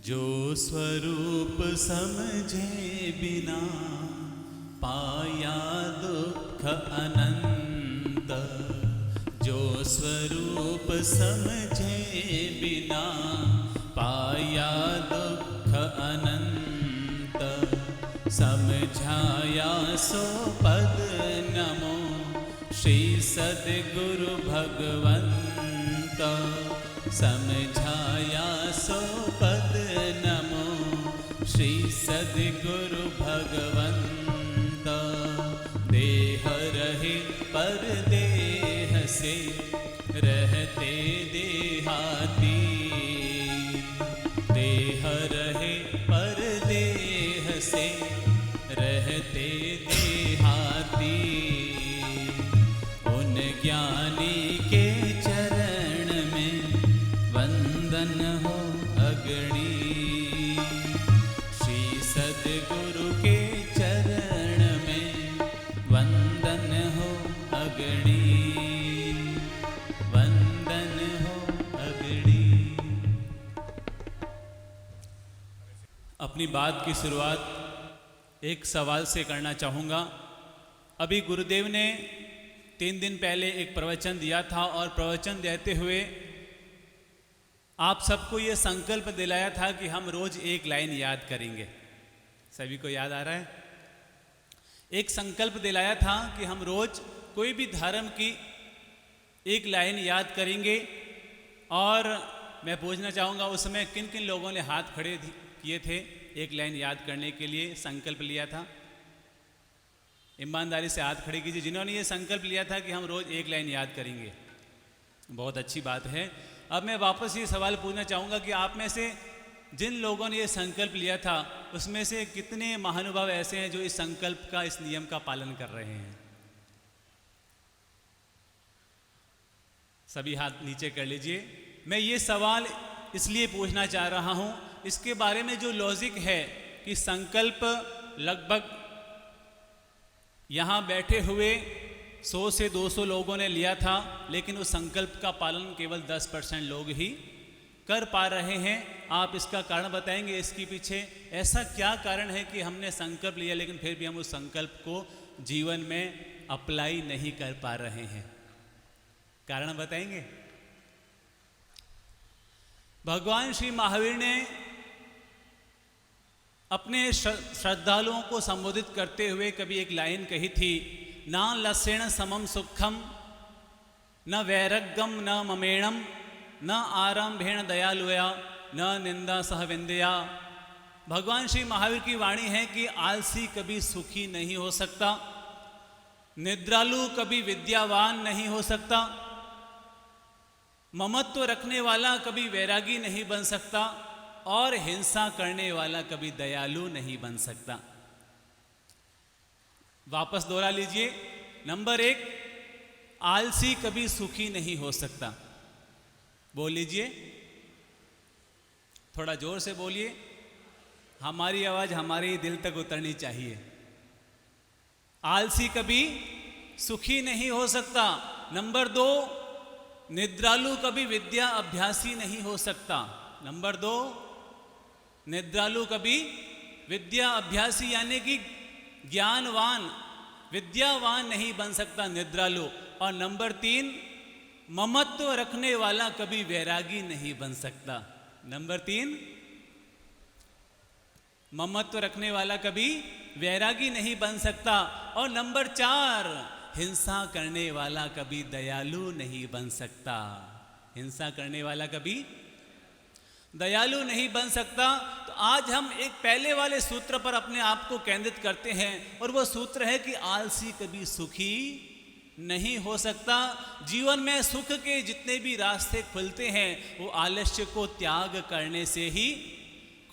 जो स्वरूप समझे बिना पाया दुख अनंत, जो स्वरूप समझे बिना पाया दुख अनंत, समझाया सो पद नमो श्री सद्गुरु भगवंत, समझाया सो पद नमो श्री सद्गुरु भगवंत। देह रहे पर देह से रहते देहाती, देह रहे पर देह से रहते देहाती, उन ज्ञानी के चरण में वंदन हो अगणी, श्री सद्गुरु के चरण में वंदन हो अगणी, वंदन हो अगणी। अपनी बात की शुरुआत एक सवाल से करना चाहूँगा। अभी गुरुदेव ने 3 दिन पहले एक प्रवचन दिया था और प्रवचन देते हुए आप सबको ये संकल्प दिलाया था कि हम रोज एक लाइन याद करेंगे। सभी को याद आ रहा है? एक संकल्प दिलाया था कि हम रोज कोई भी धर्म की एक लाइन याद करेंगे। और मैं पूछना चाहूँगा उस समय किन किन लोगों ने हाथ खड़े किए थे एक लाइन याद करने के लिए संकल्प लिया था? ईमानदारी से हाथ खड़े कीजिए जिन्होंने ये संकल्प लिया था कि हम रोज एक लाइन याद करेंगे। बहुत अच्छी बात है। अब मैं वापस ये सवाल पूछना चाहूँगा कि आप में से जिन लोगों ने ये संकल्प लिया था उसमें से कितने महानुभाव ऐसे हैं जो इस संकल्प का, इस नियम का पालन कर रहे हैं? सभी हाथ नीचे कर लीजिए। मैं ये सवाल इसलिए पूछना चाह रहा हूँ, इसके बारे में जो लॉजिक है कि संकल्प लगभग यहाँ बैठे हुए 100 से 200 लोगों ने लिया था, लेकिन उस संकल्प का पालन केवल 10% लोग ही कर पा रहे हैं। आप इसका कारण बताएंगे? इसके पीछे ऐसा क्या कारण है कि हमने संकल्प लिया लेकिन फिर भी हम उस संकल्प को जीवन में अप्लाई नहीं कर पा रहे हैं? कारण बताएंगे? भगवान श्री महावीर ने अपने श्रद्धालुओं को संबोधित करते हुए कभी एक लाइन कही थी, न लसेण समम सुखम न वैरग्यम न ममेणम न आरंभेण दयालुया न निंदा सह विंदया। भगवान श्री महावीर की वाणी है कि आलसी कभी सुखी नहीं हो सकता, निद्रालु कभी विद्यावान नहीं हो सकता, ममत्व रखने वाला कभी वैरागी नहीं बन सकता और हिंसा करने वाला कभी दयालु नहीं बन सकता। वापस दोहरा लीजिए। नंबर 1, आलसी कभी सुखी नहीं हो सकता। बोल लीजिए, थोड़ा जोर से बोलिए, हमारी आवाज हमारे दिल तक उतरनी चाहिए। आलसी कभी सुखी नहीं हो सकता। नंबर 2, निद्रालु कभी विद्या अभ्यासी नहीं हो सकता। नंबर 2, निद्रालु कभी विद्या अभ्यासी यानी कि ज्ञानवान, विद्यावान नहीं बन सकता निद्रालु। और नंबर 3, ममत्व रखने वाला कभी वैरागी नहीं बन सकता। नंबर 3, ममत्व रखने वाला कभी वैरागी नहीं बन सकता। और नंबर 4, हिंसा करने वाला कभी दयालु नहीं बन सकता। हिंसा करने वाला कभी दयालु नहीं बन सकता। तो आज हम एक पहले वाले सूत्र पर अपने आप को केंद्रित करते हैं और वो सूत्र है कि आलसी कभी सुखी नहीं हो सकता। जीवन में सुख के जितने भी रास्ते खुलते हैं वो आलस्य को त्याग करने से ही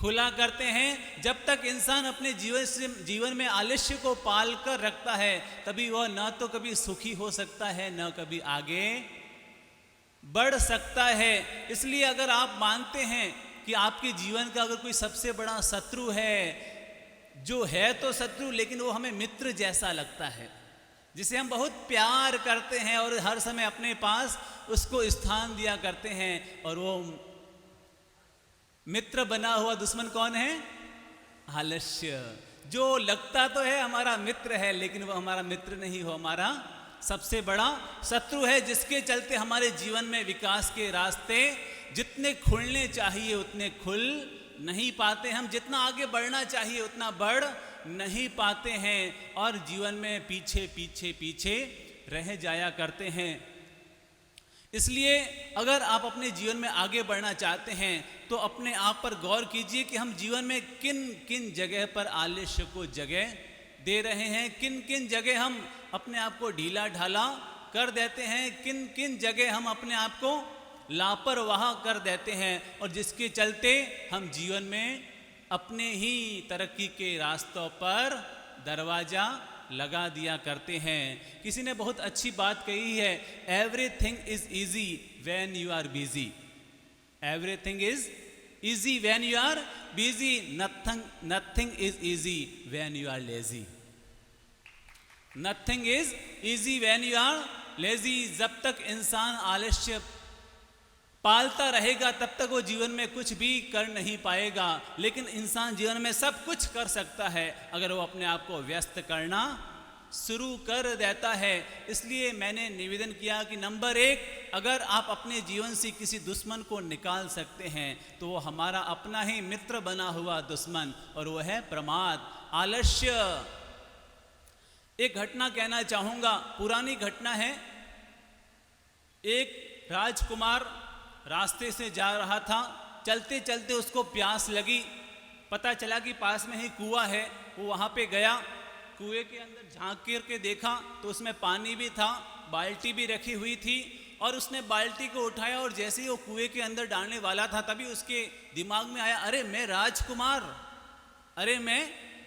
खुला करते हैं। जब तक इंसान अपने जीवन में आलस्य को पाल कर रखता है तभी वह न तो कभी सुखी हो सकता है न कभी आगे बढ़ सकता है। इसलिए अगर आप मानते हैं कि आपके जीवन का अगर कोई सबसे बड़ा शत्रु है, जो है तो शत्रु लेकिन वो हमें मित्र जैसा लगता है, जिसे हम बहुत प्यार करते हैं और हर समय अपने पास उसको स्थान दिया करते हैं, और वो मित्र बना हुआ दुश्मन कौन है? आलस्य। जो लगता तो है हमारा मित्र है, लेकिन वो हमारा मित्र नहीं, हो हमारा सबसे बड़ा शत्रु है, जिसके चलते हमारे जीवन में विकास के रास्ते जितने खुलने चाहिए उतने खुल नहीं पाते। हम जितना आगे बढ़ना चाहिए उतना बढ़ नहीं पाते हैं और जीवन में पीछे पीछे पीछे रह जाया करते हैं। इसलिए अगर आप अपने जीवन में आगे बढ़ना चाहते हैं तो अपने आप पर गौर कीजिए कि हम जीवन में किन किन जगह पर आलस्य को जगह दे रहे हैं, किन किन जगह हम अपने आप को ढीला ढाला कर देते हैं, किन किन जगह हम अपने आप को लापरवाह कर देते हैं, और जिसके चलते हम जीवन में अपने ही तरक्की के रास्तों पर दरवाज़ा लगा दिया करते हैं। किसी ने बहुत अच्छी बात कही है, everything is easy when you are busy. Everything is easy when you are busy, nothing is easy when you are lazy. Nothing is easy when you are lazy. जब तक इंसान आलस्य पालता रहेगा तब तक वो जीवन में कुछ भी कर नहीं पाएगा, लेकिन इंसान जीवन में सब कुछ कर सकता है अगर वो अपने आप को व्यस्त करना शुरू कर देता है। इसलिए मैंने निवेदन किया कि नंबर 1, अगर आप अपने जीवन से किसी दुश्मन को निकाल सकते हैं तो वो हमारा अपना ही मित्र बना हुआ दुश्मन, और वो है प्रमाद, आलस्य। एक घटना कहना चाहूँगा, पुरानी घटना है। एक राजकुमार रास्ते से जा रहा था, चलते चलते उसको प्यास लगी, पता चला कि पास में ही कुआं है। वो वहाँ पे गया, कुएं के अंदर झांक कर के देखा तो उसमें पानी भी था, बाल्टी भी रखी हुई थी, और उसने बाल्टी को उठाया और जैसे ही वो कुएं के अंदर डालने वाला था तभी उसके दिमाग में आया, अरे मैं राजकुमार, अरे मैं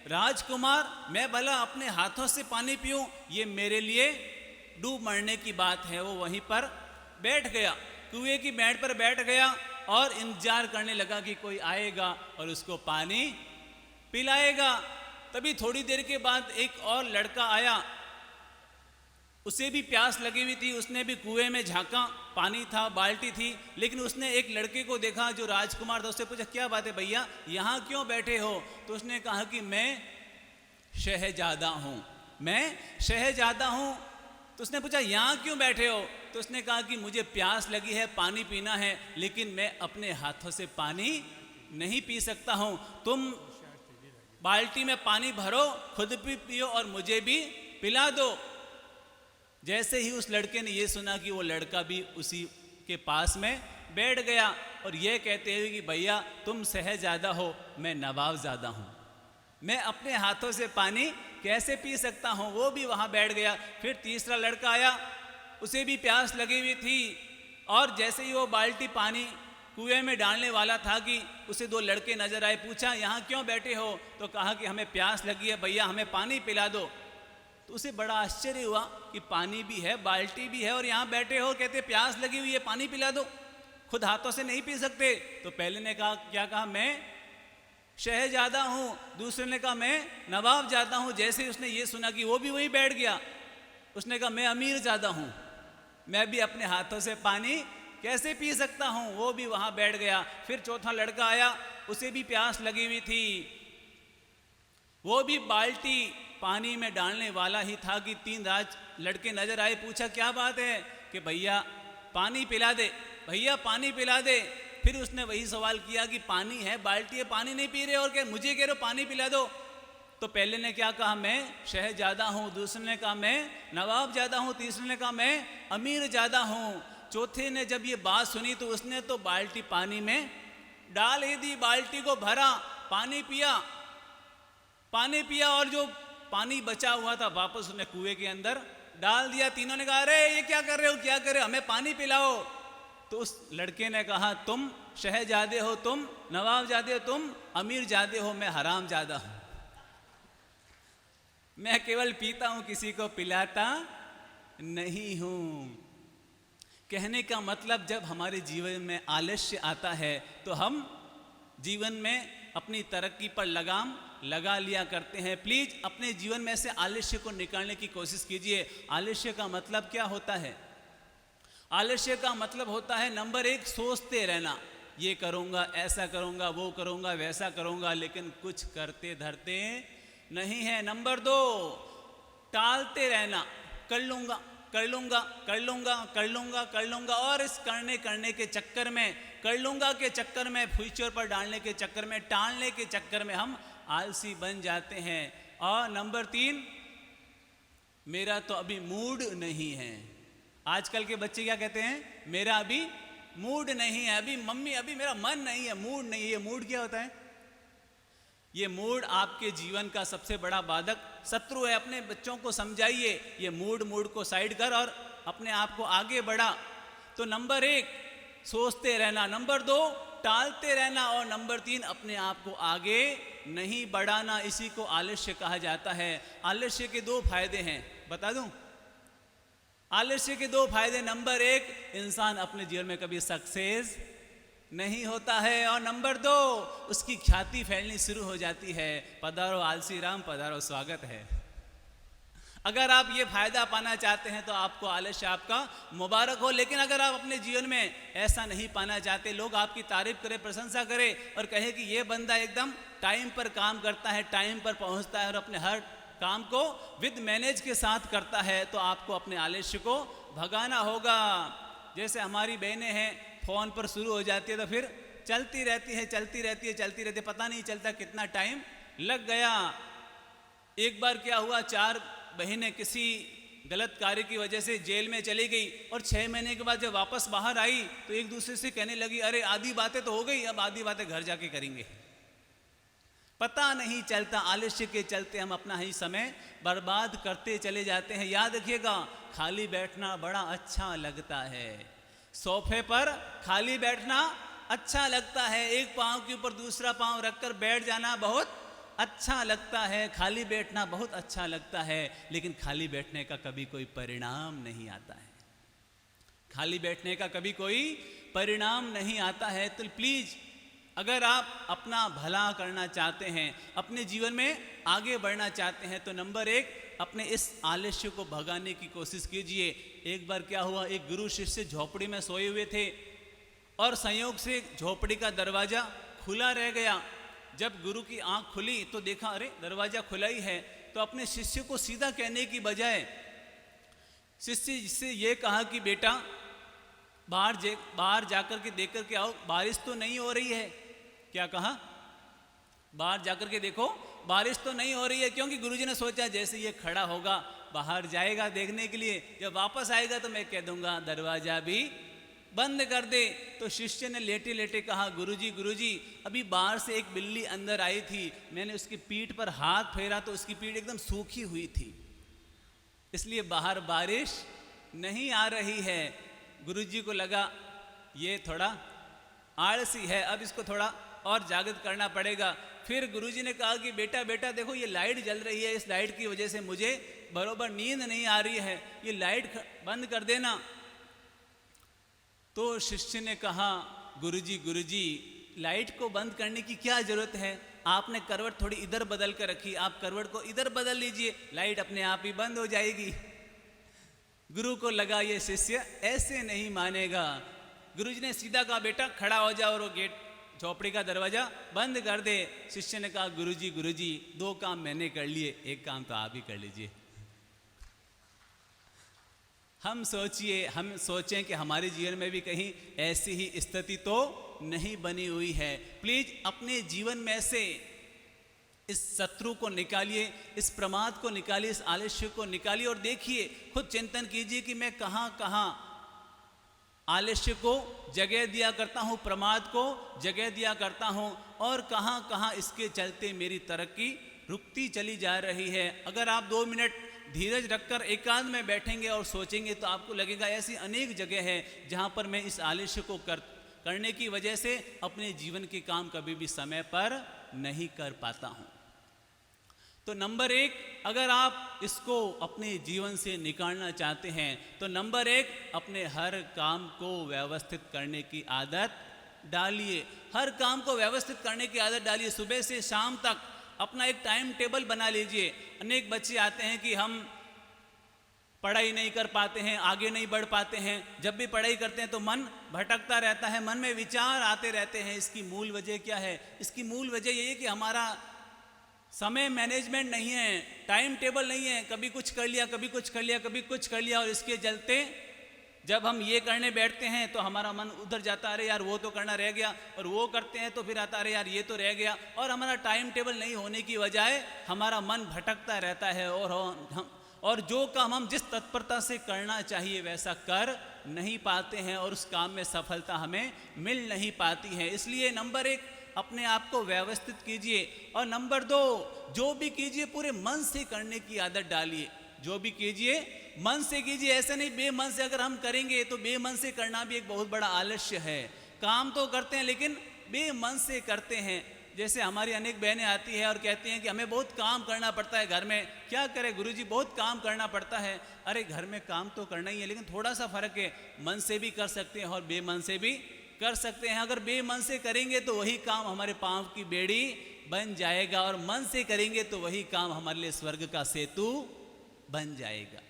राजकुमार, मैं भला अपने हाथों से पानी पीऊँ, ये मेरे लिए डूब मरने की बात है। वो वहीं पर बैठ गया, कुएं की बेंट पर बैठ गया और इंतजार करने लगा कि कोई आएगा और उसको पानी पिलाएगा। तभी थोड़ी देर के बाद एक और लड़का आया, उसे भी प्यास लगी हुई थी, उसने भी कुएं में झांका, पानी था, बाल्टी थी, लेकिन उसने एक लड़के को देखा जो राजकुमार था। उससे पूछा, क्या बात है भैया, यहाँ क्यों बैठे हो? तो उसने कहा कि मैं शहजादा हूँ, मैं शहजादा हूँ। तो उसने पूछा, यहाँ क्यों बैठे हो? तो उसने कहा कि मुझे प्यास लगी है, पानी पीना है, लेकिन मैं अपने हाथों से पानी नहीं पी सकता हूँ। तुम बाल्टी में पानी भरो, खुद भी पियो और मुझे भी पिला दो। जैसे ही उस लड़के ने ये सुना कि वो लड़का भी उसी के पास में बैठ गया और ये कहते हुए कि भैया तुम शहजादा हो, मैं नवाबजादा हूँ, मैं अपने हाथों से पानी कैसे पी सकता हूँ। वो भी वहाँ बैठ गया। फिर तीसरा लड़का आया, उसे भी प्यास लगी हुई थी, और जैसे ही वो बाल्टी पानी कुएं में डालने वाला था कि उसे दो लड़के नजर आए। पूछा, यहाँ क्यों बैठे हो? तो कहा कि हमें प्यास लगी है भैया, हमें पानी पिला दो। तो उसे बड़ा आश्चर्य हुआ कि पानी भी है, बाल्टी भी है, और यहाँ बैठे हो, कहते प्यास लगी हुई है, पानी पिला दो, खुद हाथों से नहीं पी सकते। तो पहले ने कहा, क्या कहा, मैं शहजादा हूँ। दूसरे ने कहा, मैं नवाबजादा हूँ। जैसे ही उसने ये सुना कि वो भी वही बैठ गया, उसने कहा, मैं अमीरजादा हूँ, मैं भी अपने हाथों से पानी कैसे पी सकता हूँ। वो भी वहाँ बैठ गया। फिर चौथा लड़का आया, उसे भी प्यास लगी हुई थी, वो भी बाल्टी पानी में डालने वाला ही था कि तीन लड़के नजर आए। पूछा, क्या बात है? कि भैया पानी पिला दे, भैया पानी पिला दे। फिर उसने वही सवाल किया कि पानी है, बाल्टी है, पानी नहीं पी रहे और क्या मुझे कह रहे हो पानी पिला दो? तो पहले ने क्या कहा, मैं शहजादा हूँ। दूसरे ने कहा, मैं नवाबजादा हूँ। तीसरे ने कहा, मैं अमीरजादा हूँ। चौथे ने जब ये बात सुनी तो उसने तो बाल्टी पानी में डाल ही दी, बाल्टी को भरा, पानी पिया, पानी पिया, और जो पानी बचा हुआ था वापस उसने कुएं के अंदर डाल दिया। तीनों ने कहा, अरे ये क्या कर रहे हो, क्या कर रहे हो, हमें पानी पिलाओ। तो उस लड़के ने कहा, तुम शहजादे हो, तुम नवाबजादे हो, तुम अमीरजादे हो, मैं हरामजादा हूं, मैं केवल पीता हूं, किसी को पिलाता नहीं हूं। कहने का मतलब, जब हमारे जीवन में आलस्य आता है तो हम जीवन में अपनी तरक्की पर लगाम लगा लिया करते हैं। प्लीज अपने जीवन में से आलस्य को निकालने की कोशिश कीजिए। आलस्य का मतलब क्या होता है? आलस्य का मतलब होता है, नंबर 1, सोचते रहना। ये करूँगा, ऐसा करूँगा, वो करूँगा, वैसा करूँगा, लेकिन कुछ करते धरते नहीं है। नंबर 2, टालते रहना, कर लूँगा, कर लूँगा, कर लूँगा, कर लूँगा, कर लूँगा, और इस करने के चक्कर में, कर लूँगा के चक्कर में, फ्यूचर पर डालने के चक्कर में, टालने के चक्कर में हम आलसी बन जाते हैं। और नंबर 3, मेरा तो अभी मूड नहीं है। आजकल के बच्चे क्या कहते हैं? मेरा अभी मूड नहीं है, अभी मम्मी अभी मेरा मन नहीं है, मूड नहीं है। ये मूड क्या होता है? ये मूड आपके जीवन का सबसे बड़ा बाधक शत्रु है। अपने बच्चों को समझाइए, ये मूड को साइड कर और अपने आप को आगे बढ़ा। तो नंबर 1, सोचते रहना, नंबर 2, टालते रहना, और नंबर 3, अपने आप को आगे नहीं बढ़ाना। इसी को आलस्य कहा जाता है। आलस्य के 2 फायदे हैं, बता दूं? आलस्य के 2 फायदे, नंबर 1, इंसान अपने जीवन में कभी सक्सेस नहीं होता है, और नंबर 2, उसकी ख्याति फैलनी शुरू हो जाती है। पधारो आलसी राम, पधारो, स्वागत है। अगर आप ये फायदा पाना चाहते हैं तो आपको आलस्य आपका मुबारक हो। लेकिन अगर आप अपने जीवन में ऐसा नहीं पाना चाहते, लोग आपकी तारीफ करें, प्रशंसा करें और कहे कि ये बंदा एकदम टाइम पर काम करता है, टाइम पर पहुंचता है और अपने हर काम को विद मैनेज के साथ करता है, तो आपको अपने आलस्य को भगाना होगा। जैसे हमारी बहनें हैं, फ़ोन पर शुरू हो जाती है तो फिर चलती रहती है, चलती रहती है, चलती रहती है, पता नहीं चलता कितना टाइम लग गया। एक बार क्या हुआ, 4 बहनें किसी गलत कार्य की वजह से जेल में चली गई, और 6 महीने के बाद जब वापस बाहर आई तो एक दूसरे से कहने लगी, अरे आधी बातें तो हो गई, अब आधी बातें घर जाके करेंगे। पता नहीं चलता, आलस्य के चलते हम अपना ही समय बर्बाद करते चले जाते हैं। याद रखिएगा, खाली बैठना बड़ा अच्छा लगता है, सोफे पर खाली बैठना अच्छा लगता है, एक पाँव के ऊपर दूसरा पाँव रखकर बैठ जाना बहुत अच्छा लगता है, खाली बैठना बहुत अच्छा लगता है, लेकिन खाली बैठने का कभी कोई परिणाम नहीं आता है। खाली बैठने का कभी कोई परिणाम नहीं आता है। तो प्लीज़, अगर आप अपना भला करना चाहते हैं, अपने जीवन में आगे बढ़ना चाहते हैं, तो नंबर 1, अपने इस आलस्य को भगाने की कोशिश कीजिए। एक बार क्या हुआ, एक गुरु शिष्य झोपड़ी में सोए हुए थे और संयोग से झोपड़ी का दरवाज़ा खुला रह गया। जब गुरु की आंख खुली तो देखा, अरे दरवाज़ा खुला ही है। तो अपने शिष्य को सीधा कहने की बजाय शिष्य से ये कहा कि बेटा बाहर जाकर के देख कर के आओ, बारिश तो नहीं हो रही है। क्या कहा? बाहर जाकर के देखो, बारिश तो नहीं हो रही है। क्योंकि गुरुजी ने सोचा जैसे ये खड़ा होगा, बाहर जाएगा देखने के लिए, जब वापस आएगा तो मैं कह दूंगा दरवाज़ा भी बंद कर दे। तो शिष्य ने लेटे लेटे कहा, गुरुजी अभी बाहर से एक बिल्ली अंदर आई थी, मैंने उसकी पीठ पर हाथ फेरा तो उसकी पीठ एकदम सूखी हुई थी, इसलिए बाहर बारिश नहीं आ रही है। गुरुजी को लगा ये थोड़ा आलसी है, अब इसको थोड़ा और जागृत करना पड़ेगा। फिर गुरुजी ने कहा कि बेटा देखो ये लाइट जल रही है, इस लाइट की वजह से मुझे बरोबर नींद नहीं आ रही है, ये लाइट बंद कर देना। तो शिष्य ने कहा, गुरुजी लाइट को बंद करने की क्या ज़रूरत है, आपने करवट थोड़ी इधर बदल कर रखी, आप करवट को इधर बदल लीजिए, लाइट अपने आप ही बंद हो जाएगी। गुरु को लगा ये शिष्य ऐसे नहीं मानेगा। गुरुजी ने सीधा कहा, बेटा खड़ा हो जाओ और वो गेट झोपड़ी का दरवाज़ा बंद कर दे। शिष्य ने कहा, गुरुजी 2 काम मैंने कर लिए, एक काम तो आप ही कर लीजिए। हम सोचें कि हमारे जीवन में भी कहीं ऐसी ही स्थिति तो नहीं बनी हुई है। प्लीज अपने जीवन में से इस शत्रु को निकालिए, इस प्रमाद को निकालिए, इस आलस्य को निकालिए और देखिए, खुद चिंतन कीजिए कि मैं कहाँ कहाँ आलस्य को जगह दिया करता हूँ, प्रमाद को जगह दिया करता हूँ, और कहाँ कहाँ इसके चलते मेरी तरक्की रुकती चली जा रही है। अगर आप 2 मिनट धीरज रखकर एकांत में बैठेंगे और सोचेंगे तो आपको लगेगा ऐसी अनेक जगह है जहाँ पर मैं इस आलस्य को करने की वजह से अपने जीवन के काम कभी भी समय पर नहीं कर पाता हूँ। तो नंबर 1, अगर आप इसको अपने जीवन से निकालना चाहते हैं तो नंबर 1, अपने हर काम को व्यवस्थित करने की आदत डालिए। हर काम को व्यवस्थित करने की आदत डालिए। सुबह से शाम तक अपना एक टाइम टेबल बना लीजिए। अनेक बच्चे आते हैं कि हम पढ़ाई नहीं कर पाते हैं, आगे नहीं बढ़ पाते हैं, जब भी पढ़ाई करते हैं तो मन भटकता रहता है, मन में विचार आते रहते हैं। इसकी मूल वजह क्या है? इसकी मूल वजह ये है कि हमारा समय मैनेजमेंट नहीं है, टाइम टेबल नहीं है। कभी कुछ कर लिया, कभी कुछ कर लिया, कभी कुछ कर लिया, और इसके चलते जब हम ये करने बैठते हैं तो हमारा मन उधर जाता, अरे यार वो तो करना रह गया, और वो करते हैं तो फिर आता, अरे यार ये तो रह गया। और हमारा टाइम टेबल नहीं होने की बजाय हमारा मन भटकता रहता है, और जो काम हम जिस तत्परता से करना चाहिए वैसा कर नहीं पाते हैं, और उस काम में सफलता हमें मिल नहीं पाती है। इसलिए नंबर 1, अपने आप को व्यवस्थित कीजिए, और नंबर 2, जो भी कीजिए पूरे मन से करने की आदत डालिए। जो भी कीजिए मन से कीजिए, ऐसे नहीं बेमन से। अगर हम करेंगे तो बेमन से करना भी एक बहुत बड़ा आलस्य है। काम तो करते हैं लेकिन बेमन से करते हैं। जैसे हमारी अनेक बहनें आती है और कहती हैं कि हमें बहुत काम करना पड़ता है घर में। क्या करें गुरुजी, बहुत काम करना पड़ता है। अरे घर में काम तो करना ही है, लेकिन थोड़ा सा फर्क है, मन से भी कर सकते हैं और बेमन से भी कर सकते हैं। अगर बेमन से करेंगे तो वही काम हमारे पांव की बेड़ी बन जाएगा, और मन से करेंगे तो वही काम हमारे लिए स्वर्ग का सेतु बन जाएगा।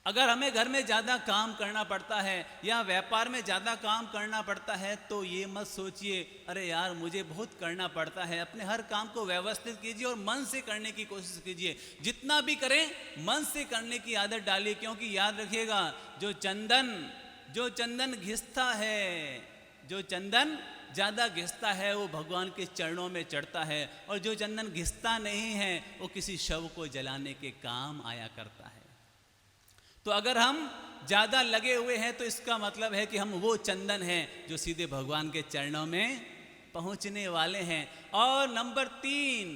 अगर हमें घर में ज़्यादा काम करना पड़ता है या व्यापार में ज़्यादा काम करना पड़ता है तो ये मत सोचिए अरे यार मुझे बहुत करना पड़ता है। अपने हर काम को व्यवस्थित कीजिए और मन से करने की कोशिश कीजिए। जितना भी करें मन से करने की आदत डालिए, क्योंकि याद रखिएगा जो चंदन घिसता है, जो चंदन ज़्यादा घिसता है वो भगवान के चरणों में चढ़ता है, और जो चंदन घिसता नहीं है वो किसी शव को जलाने के काम आया करता है। तो अगर हम ज़्यादा लगे हुए हैं तो इसका मतलब है कि हम वो चंदन हैं जो सीधे भगवान के चरणों में पहुंचने वाले हैं। और नंबर 3,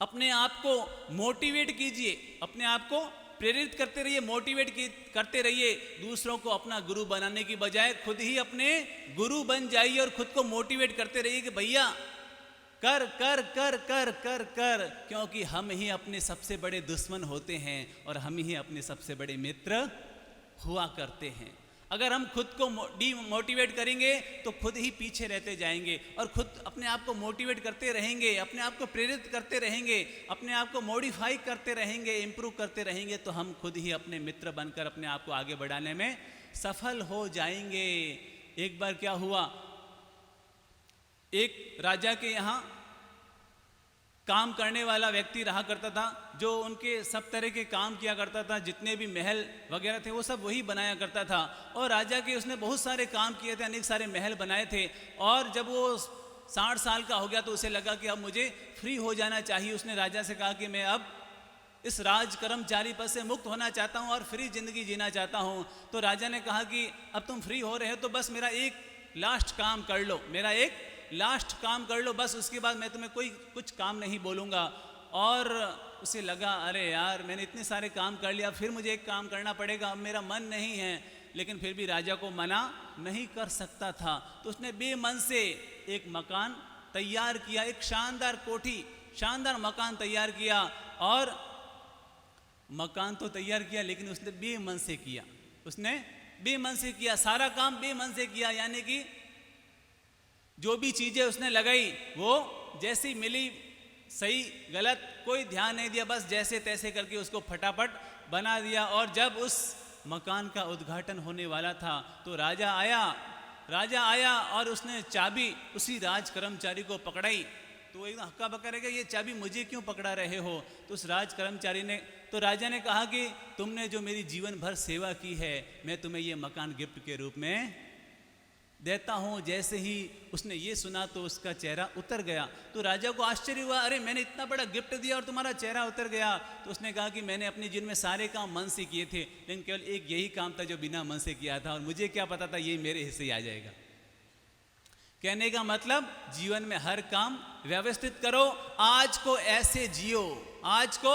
अपने आप को मोटिवेट कीजिए, अपने आप को प्रेरित करते रहिए, मोटिवेट करते रहिए। दूसरों को अपना गुरु बनाने की बजाय खुद ही अपने गुरु बन जाइए और खुद को मोटिवेट करते रहिए कि भैया कर कर कर कर कर कर, क्योंकि हम ही अपने सबसे बड़े दुश्मन होते हैं और हम ही अपने सबसे बड़े मित्र हुआ करते हैं। अगर हम खुद को मोटिवेट करेंगे तो खुद ही पीछे रहते जाएंगे, और खुद अपने आप को मोटिवेट करते रहेंगे, अपने आप को प्रेरित करते रहेंगे, अपने आप को मॉडिफाई करते रहेंगे, इम्प्रूव करते रहेंगे, तो हम खुद ही अपने मित्र बनकर अपने आप को आगे बढ़ाने में सफल हो जाएंगे। एक बार क्या हुआ, एक राजा के यहाँ काम करने वाला व्यक्ति रहा करता था जो उनके सब तरह के काम किया करता था। जितने भी महल वगैरह थे वो सब वही बनाया करता था, और राजा के उसने बहुत सारे काम किए थे, अनेक सारे महल बनाए थे। और जब वो 60 साल का हो गया तो उसे लगा कि अब मुझे फ्री हो जाना चाहिए। उसने राजा से कहा कि मैं अब इस राज कर्मचारी पद से मुक्त होना चाहता हूँ और फ्री जिंदगी जीना चाहता हूँ। तो राजा ने कहा कि अब तुम फ्री हो रहे हो तो बस मेरा एक लास्ट काम कर लो, मेरा एक लास्ट काम कर लो, बस उसके बाद मैं तुम्हें कुछ काम नहीं बोलूँगा। और उसे लगा अरे यार मैंने इतने सारे काम कर लिया, फिर मुझे एक काम करना पड़ेगा, अब मेरा मन नहीं है। लेकिन फिर भी राजा को मना नहीं कर सकता था, तो उसने बेमन से एक मकान तैयार किया, एक शानदार कोठी, शानदार मकान तैयार किया। और मकान तो तैयार किया लेकिन उसने बेमन से किया, उसने बेमन से किया, सारा काम बेमन से किया। यानी कि जो भी चीज़ें उसने लगाई वो जैसी मिली, सही गलत कोई ध्यान नहीं दिया, बस जैसे तैसे करके उसको फटाफट बना दिया। और जब उस मकान का उद्घाटन होने वाला था तो राजा आया और उसने चाबी उसी राज कर्मचारी को पकड़ाई। तो एकदम हक्का बक्का रहेगा, ये चाबी मुझे क्यों पकड़ा रहे हो? तो उस राज कर्मचारी ने, तो राजा ने कहा कि तुमने जो मेरी जीवन भर सेवा की है मैं तुम्हें ये मकान गिफ्ट के रूप में देता हूँ। जैसे ही उसने ये सुना तो उसका चेहरा उतर गया। तो राजा को आश्चर्य हुआ, अरे मैंने इतना बड़ा गिफ्ट दिया और तुम्हारा चेहरा उतर गया। तो उसने कहा कि मैंने अपने जीवन में सारे काम मन से किए थे, लेकिन केवल एक यही काम था जो बिना मन से किया था, और मुझे क्या पता था ये मेरे हिस्से आ जाएगा। कहने का मतलब जीवन में हर काम व्यवस्थित करो, आज को ऐसे जियो, आज को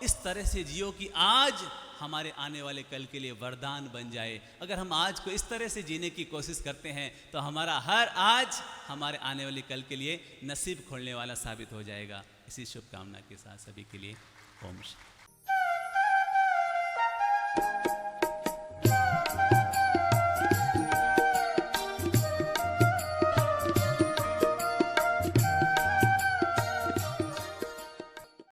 इस तरह से जियो कि आज हमारे आने वाले कल के लिए वरदान बन जाए। अगर हम आज को इस तरह से जीने की कोशिश करते हैं तो हमारा हर आज हमारे आने वाले कल के लिए नसीब खोलने वाला साबित हो जाएगा। इसी शुभकामना के साथ सभी के लिए ओम शांति।